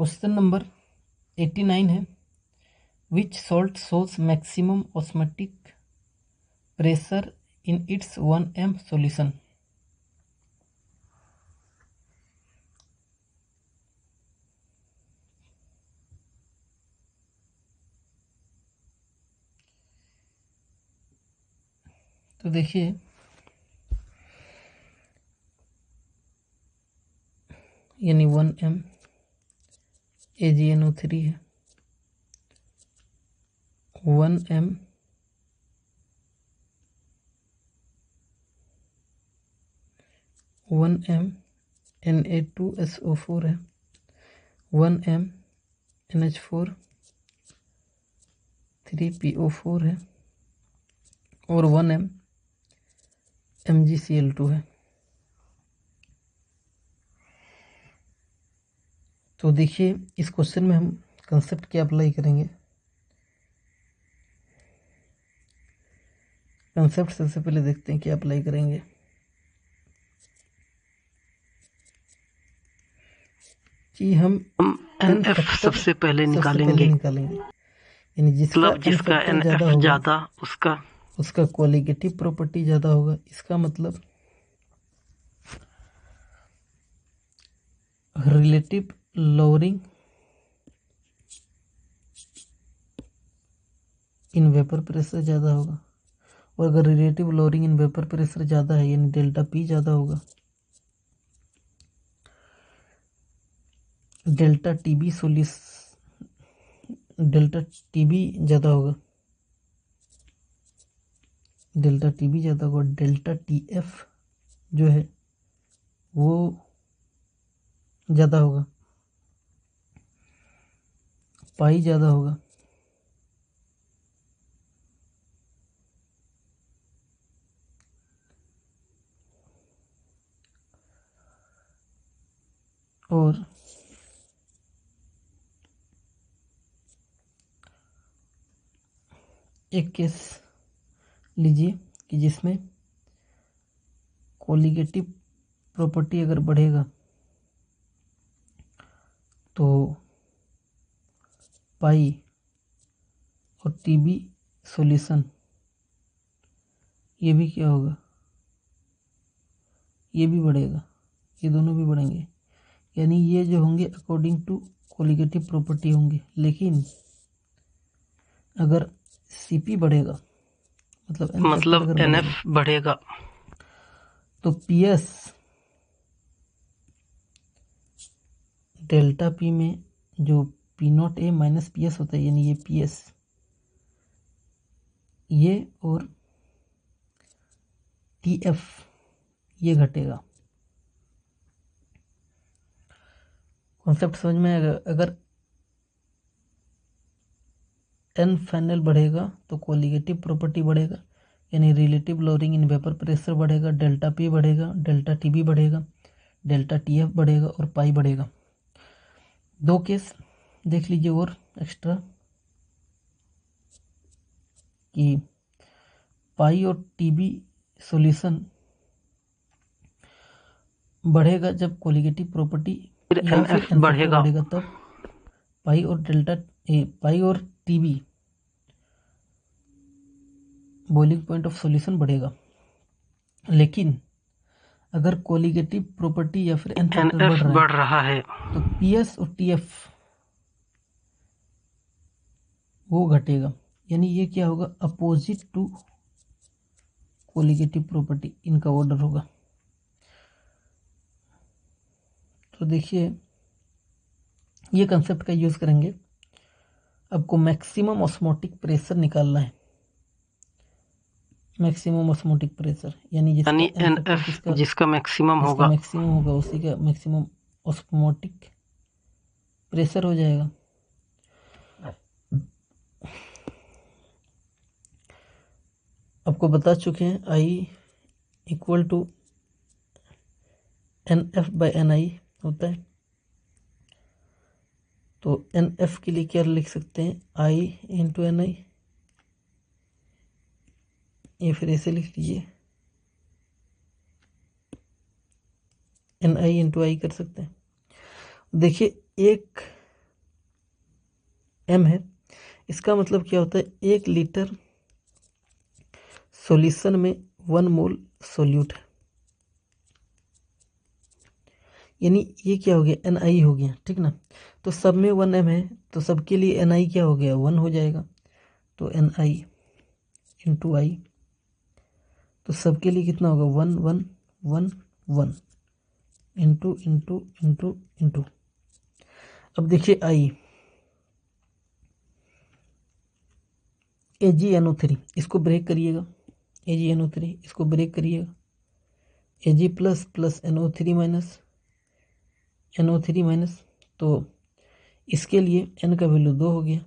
Question number 89 है, which salt shows maximum osmotic pressure in its 1m solution. तो देखिए यानी 1m AgNO3 है, 1m Na2SO4 है, 1m NH4 3PO4 है और 1m MgCl2 है। तो देखिए इस क्वेश्चन में हम कंसेप्ट क्या अप्लाई करेंगे। कंसेप्ट सबसे पहले देखते हैं क्या अप्लाई करेंगे। कि हम NF सबसे पहले निकालेंगे, यानी जिसका जिसका NF ज़्यादा उसका क्वालिटेटिव प्रॉपर्टी ज़्यादा होगा। इसका मतलब relative lowering in vapour pressure ज़्यादा होगा, और अगर relative lowering in vapour pressure ज़्यादा है यानी डेल्टा पी ज़्यादा होगा, डेल्टा टीबी ज़्यादा होगा, डेल्टा टीएफ जो है वो ज़्यादा होगा, पाई ज़्यादा होगा, और एक केस लीजिए कि जिसमें कोलिगेटिव प्रॉपर्टी अगर बढ़ेगा तो पाई और टीबी सॉल्यूशन ये भी क्या होगा, ये भी बढ़ेगा, ये दोनों भी बढ़ेंगे। यानी ये जो होंगे अकॉर्डिंग टू कोलिगेटिव प्रॉपर्टी होंगे। लेकिन अगर सीपी बढ़ेगा मतलब NF बढ़ेगा तो पीएस डेल्टा पी में जो P0A माइनस पीएस होता है, यानी ये पीएस ये और टीएफ ये घटेगा। कॉन्सेप्ट समझ में आएगा। अगर एन फाइनल बढ़ेगा तो कोलिगेटिव प्रॉपर्टी बढ़ेगा, यानी relative lowering in vapour pressure बढ़ेगा, डेल्टा पी बढ़ेगा, डेल्टा टीबी बढ़ेगा, डेल्टा टीएफ बढ़ेगा और पाई बढ़ेगा। दो केस देख लीजिए और एक्स्ट्रा कि पाई और टीबी सॉल्यूशन बढ़ेगा जब कोलिगेटिव प्रॉपर्टी या फिर एन बढ़ेगा, तब पाई और TB boiling point of solution बढ़ेगा। लेकिन अगर कोलिगेटिव प्रॉपर्टी या फिर एन फैक्टर बढ़ रहा है तो पीएस और टीएफ वो घटेगा। यानी ये क्या होगा, अपोजिट टू कोलिगेटिव प्रॉपर्टी इनका ऑर्डर होगा। तो देखिए ये कंसेप्ट का यूज करेंगे। आपको मैक्सिमम ऑस्मोटिक प्रेशर निकालना है। मैक्सिमम ऑस्मोटिक प्रेशर यानी NF जिसका मैक्सिमम होगा उसी का मैक्सिमम ऑस्मोटिक प्रेशर हो जाएगा। आपको बता चुके हैं I इक्वल टू NF/NI होता है। तो NF के लिए क्या लिख सकते हैं, I इंटू NI, या फिर ऐसे लिख लीजिए NI इंटू I कर सकते हैं। देखिए एक m है, इसका मतलब क्या होता है, 1 लीटर सॉल्यूशन में 1 मोल सोल्यूट है, यानी ये क्या हो गया, Ni हो गया, ठीक ना। तो सब में 1m है, तो सबके लिए Ni क्या हो गया, 1 हो जाएगा, तो Ni इंटू आई, तो सबके लिए कितना होगा, 1 1 1 1 इंटू इंटू इंटू इंटू। अब देखिए आई AgNO3, इसको ब्रेक करिएगा, AgNO3 इसको ब्रेक करिएगा, Ag plus plus NO3 minus NO3 minus, तो इसके लिए n का वैल्यू 2 हो गया।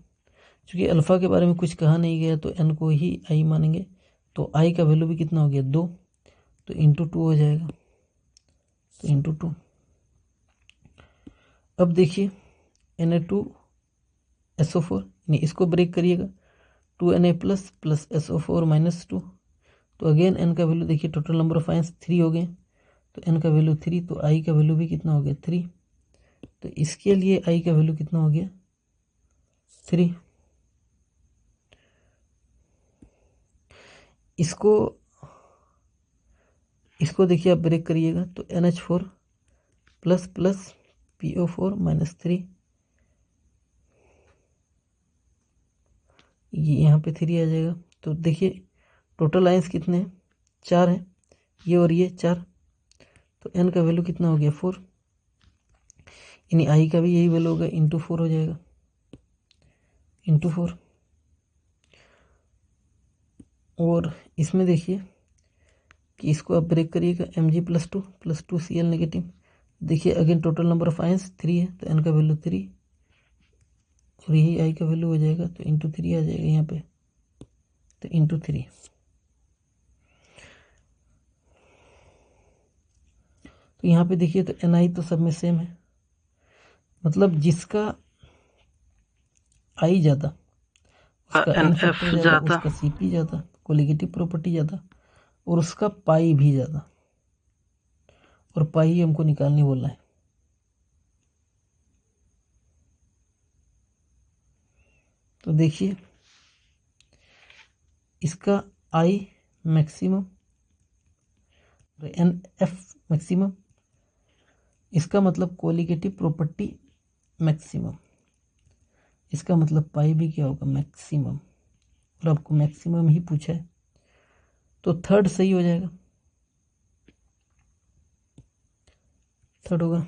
चूँकि अल्फ़ा के बारे में कुछ कहा नहीं गया तो n को ही i मानेंगे, तो i का वैल्यू भी कितना हो गया, 2, तो इंटू 2 हो जाएगा, तो इंटू 2। अब देखिए Na2SO4, यानी इसको ब्रेक करिएगा, 2Na plus plus SO4 minus 2, तो अगेन n का वैल्यू देखिए, टोटल नंबर ऑफ आयंस 3 हो गए, तो n का वैल्यू 3, तो i का वैल्यू भी कितना हो गया, 3, तो इसके लिए i का वैल्यू कितना हो गया, 3। इसको देखिए आप ब्रेक करिएगा, तो NH4 plus plus PO4 minus 3, ये यहाँ पे 3 आ जाएगा। तो देखिए टोटल आयंस कितने हैं, 4 हैं, ये और ये 4, तो n का वैल्यू कितना हो गया, 4, यानी i का भी यही वैल्यू होगा, इंटू 4 हो जाएगा, इंटू 4। और इसमें देखिए कि इसको आप ब्रेक करिएगा, Mg प्लस 2 Cl नेगेटिव, देखिए again total number of ions 3 है, तो n का वैल्यू 3 और यही i का वैल्यू हो जाएगा, तो इंटू 3 आ जाएगा यहाँ पे, तो इंटू 3। तो यहाँ पे देखिए, तो Ni तो सब में सेम है, मतलब जिसका i ज़्यादा उसका n NF फैक्टर ज़्यादा, ज़्यादा, उसका Cp ज़्यादा, कोलिगेटिव प्रॉपर्टी ज़्यादा, और उसका पाई भी ज़्यादा, और पाई हमको निकालने बोला है। तो देखिए इसका i maximum N F maximum, इसका मतलब कोलिगेटिव प्रॉपर्टी मैक्सिमम, इसका मतलब पाई भी क्या होगा, मैक्सिमम, और आपको मैक्सिमम ही पूछा है, तो थर्ड सही हो जाएगा, थर्ड होगा।